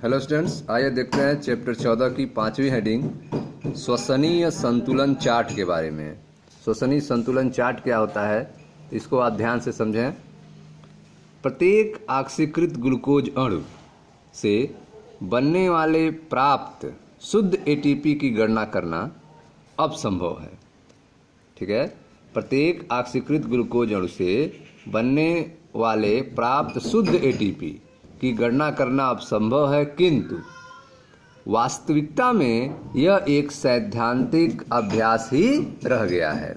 Hello students, आइए देखते हैं चैप्टर 14 की 5वीं हेडिंग श्वसनीय संतुलन चार्ट के बारे में। श्वसनीय संतुलन चार्ट क्या होता है, इसको आप ध्यान से समझें। प्रत्येक ऑक्सीकृत ग्लूकोज अणु से बनने वाले प्राप्त शुद्ध एटीपी की गणना करना अब संभव है। ठीक है, प्रत्येक ऑक्सीकृत ग्लूकोज अणु से बनने वाले प्राप्त शुद्ध एटीपी की गणना करना अब संभव है, किंतु वास्तविकता में यह एक सैद्धांतिक अभ्यास ही रह गया है।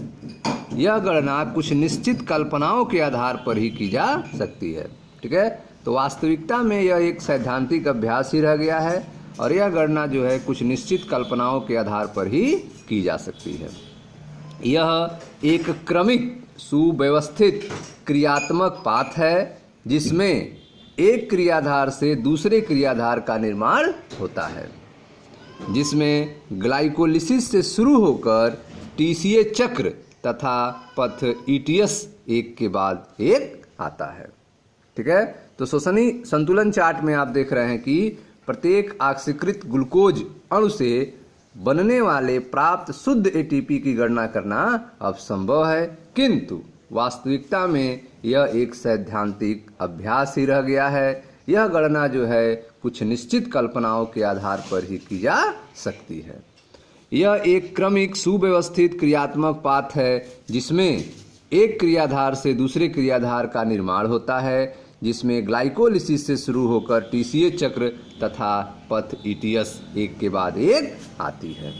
यह गणना कुछ निश्चित कल्पनाओं के आधार पर ही की जा सकती है। ठीक है, तो वास्तविकता में यह एक सैद्धांतिक अभ्यास ही रह गया है और यह गणना जो है कुछ निश्चित कल्पनाओं के आधार पर ही की जा सकती है। यह एक क्रमिक सुव्यवस्थित क्रियात्मक पाथ है जिसमें एक क्रियाधार से दूसरे क्रियाधार का निर्माण होता है, जिसमें ग्लाइकोलिसिस से शुरू होकर टीसीए चक्र तथा पथ ईटीएस एक के बाद एक आता है। ठीक है, तो श्वसनीय संतुलन चार्ट में आप देख रहे हैं कि प्रत्येक ऑक्सीकृत ग्लूकोज अणु से बनने वाले प्राप्त शुद्ध एटीपी की गणना करना अब संभव है, किंतु वास्तविकता में यह एक सैद्धांतिक अभ्यास ही रह गया है। यह गणना जो है कुछ निश्चित कल्पनाओं के आधार पर ही की जा सकती है। यह एक क्रमिक सुव्यवस्थित क्रियात्मक पाथ है जिसमें एक क्रियाधार से दूसरे क्रियाधार का निर्माण होता है, जिसमें ग्लाइकोलिसिस से शुरू होकर टीसीए चक्र तथा पथ ईटीएस एक के बाद एक आती है।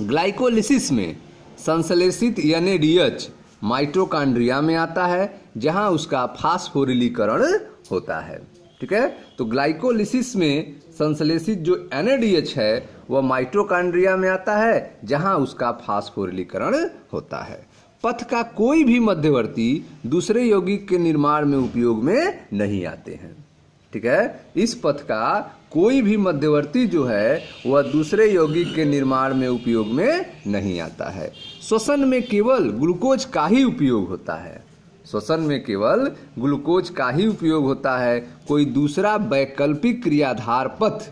ग्लाइकोलिसिस में संश्लेषित एनएडीएच माइटोकॉन्ड्रिया में आता है जहां उसका फास्फोरिलीकरण होता है। ठीक है, तो ग्लाइकोलिसिस में संश्लेषित जो एनएडीएच है वह माइटोकॉन्ड्रिया में आता है जहां उसका फास्फोरिलीकरण होता है। पथ का कोई भी मध्यवर्ती दूसरे यौगिक के निर्माण में उपयोग में नहीं आते हैं। ठीक है, इस पथ का कोई भी मध्यवर्ती जो है वह दूसरे यौगिक के निर्माण में उपयोग में नहीं आता है। श्वसन में केवल ग्लूकोज का ही उपयोग होता है। श्वसन में केवल ग्लूकोज का ही उपयोग होता है, कोई दूसरा वैकल्पिक क्रियाधार पथ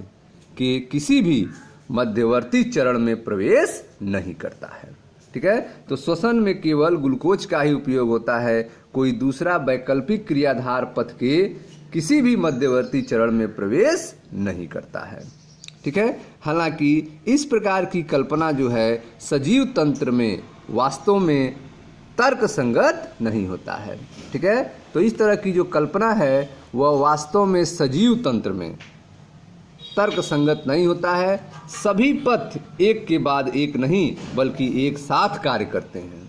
के किसी भी मध्यवर्ती चरण में प्रवेश नहीं करता है। ठीक है, तो श्वसन में केवल ग्लूकोज का ही उपयोग होता है, कोई दूसरा वैकल्पिक क्रियाधार पथ के किसी भी मध्यवर्ती चरण में प्रवेश नहीं करता है। ठीक है, हालांकि इस प्रकार की कल्पना जो है सजीव तंत्र में वास्तव में तर्कसंगत नहीं होता है। ठीक है, तो इस तरह की जो कल्पना है वह वास्तव में सजीव तंत्र में तर्कसंगत नहीं होता है। सभी पथ एक के बाद एक नहीं बल्कि एक साथ कार्य करते हैं।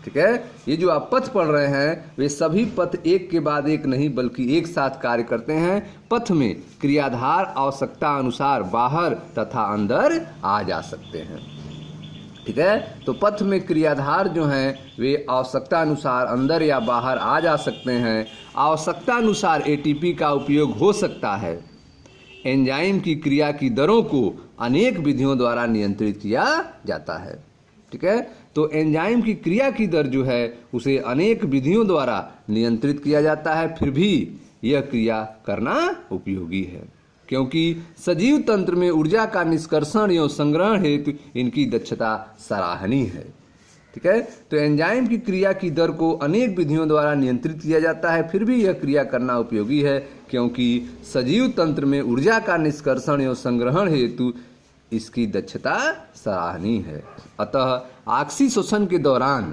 ठीक है, ये जो आप पथ पढ़ रहे हैं वे सभी पथ एक के बाद एक नहीं बल्कि एक साथ कार्य करते हैं। पथ में क्रियाधार आवश्यकता अनुसार बाहर तथा अंदर आ जा सकते हैं। ठीक है, तो पथ में क्रियाधार जो हैं वे आवश्यकता अनुसार अंदर या बाहर आ जा सकते हैं। आवश्यकता अनुसार एटीपी का उपयोग हो सकता है। एंजाइम की क्रिया की दरों को अनेक विधियों द्वारा नियंत्रित किया जाता है। ठीक है, तो एंजाइम की क्रिया की दर जो है उसे अनेक विधियों द्वारा नियंत्रित किया जाता है, फिर भी यह क्रिया करना उपयोगी है, क्योंकि सजीव तंत्र में ऊर्जा का निष्कर्षण एवं संग्रहण हेतु इनकी दक्षता सराहनीय है। ठीक है, तो एंजाइम की क्रिया की दर को अनेक विधियों द्वारा नियंत्रित किया जाता है, फिर भी यह क्रिया करना उपयोगी है, क्योंकि सजीव तंत्र में ऊर्जा का निष्कर्षण एवं संग्रहण हेतु इसकी दक्षता सराहनीय है। अतः ऑक्सीशोषण के दौरान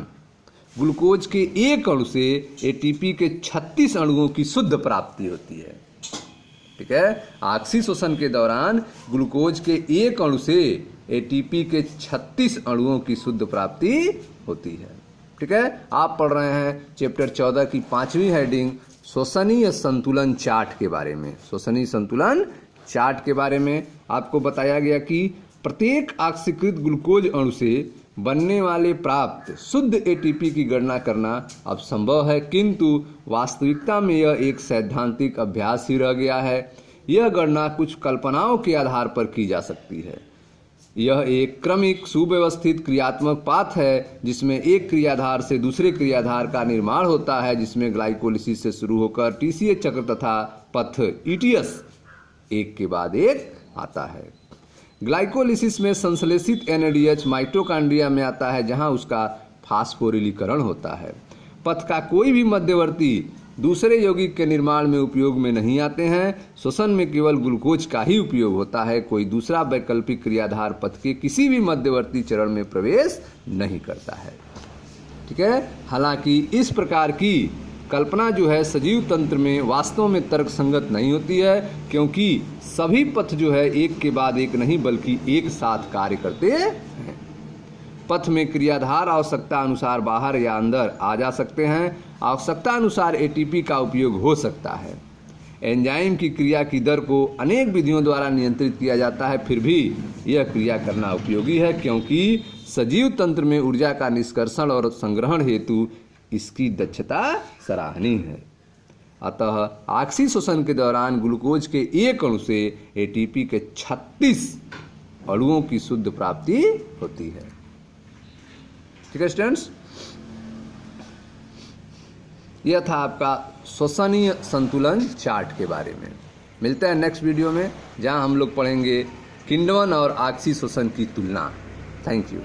ग्लूकोज के एक अणु से एटीपी के 36 अणुओं की शुद्ध प्राप्ति होती है। ठीक है, ऑक्सीशोषण के दौरान ग्लूकोज के एक अणु से एटीपी के 36 अणुओं की शुद्ध प्राप्ति होती है। ठीक है, आप पढ़ रहे हैं चैप्टर 14 की 5वीं हेडिंग श्वसनीय संतुलन चार्ट के बारे में। श्वसनीय संतुलन चार्ट के बारे में आपको बताया गया कि प्रत्येक ऑक्सीकृत ग्लूकोज अणु से बनने वाले प्राप्त शुद्ध एटीपी की गणना करना अब संभव है, किंतु वास्तविकता में यह एक सैद्धांतिक अभ्यास ही रह गया है। यह गणना कुछ कल्पनाओं के आधार पर की जा सकती है। यह एक क्रमिक सुव्यवस्थित क्रियात्मक पाथ है जिसमें एक क्रियाधार से दूसरे क्रियाधार का निर्माण होता है, जिसमें ग्लाइकोलिसिस से शुरू होकर टीसीए चक्र तथा पथ ईटीएस एक के बाद एक आता है। ग्लाइकोलिसिस में संश्लेषित NADH माइटोकॉन्ड्रिया में आता है, जहां उसका फास्फोरिलीकरण होता है। पथ का कोई भी मध्यवर्ती दूसरे यौगिक के निर्माण में उपयोग में नहीं आते हैं। श्वसन में केवल ग्लूकोज का ही उपयोग होता है। कोई दूसरा वैकल्पिक क्रियाधार पथ के किसी भी मध्यवर्ती चरण में प्रवेश नहीं करता है। ठीक है। हालांकि इस प्रकार की कल्पना जो है सजीव तंत्र में वास्तव में तर्क संगत नहीं होती है, क्योंकि सभी पथ जो है एक के बाद एक नहीं बल्कि एक साथ कार्य करते हैं। पथ में क्रियाधार आवश्यकता अनुसार बाहर या अंदर आ जा सकते हैं। आवश्यकता अनुसार ATP का उपयोग हो सकता है। एंजाइम की क्रिया की दर को अनेक विधियों द्वारा नियंत्रित किया जाता है, फिर भी यह क्रिया करना उपयोगी है, क्योंकि सजीव तंत्र में ऊर्जा का निष्कर्षण और संग्रहण हेतु इसकी दक्षता सराहनीय है। अतः ऑक्सीशोषण के दौरान ग्लूकोज के एक अणु से ATP के 36 अणुओं की शुद्ध प्राप्ति होती है। ठीक है स्टूडेंट्स, यह था आपका श्वसनीय संतुलन चार्ट के बारे में। मिलते हैं नेक्स्ट वीडियो में, जहां हम लोग पढ़ेंगे किण्वन और ऑक्सीशोषण की तुलना। Thank you.